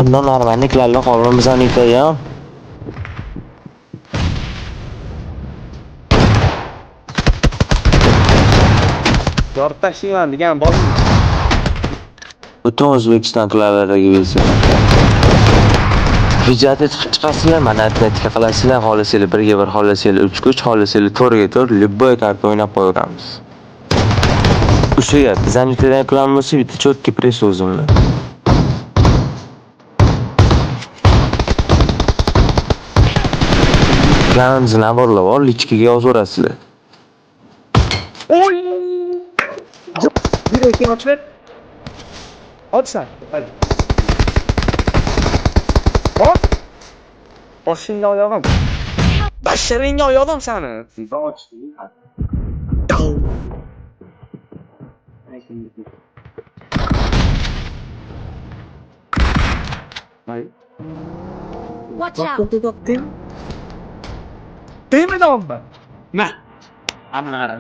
No normalmente, claro, hablamos ahorita ya. Yorib tashlayman degan bor. Butun O'zbekistonliklarga bilsin. Videoda chiqib chiqasizlar, mana atletika qilasizlar, xohlasanglar 1-1, xohlasanglar 3-3, xohlasanglar 4-4, любой karta o'ynab qo'yamiz. O'sha gap, bizning plan bo'lsa bitta cho'tki press o'zimlar. Planimizni naborlab ol, lichkaga yozaverasizlar. Oy! Bir ekin ochib ber. Ochsan. Hadi. Hop. Boshingga oyog'im. Basharingga oyog'im seni. Watch out! Değmedi ama. Ne? Ana.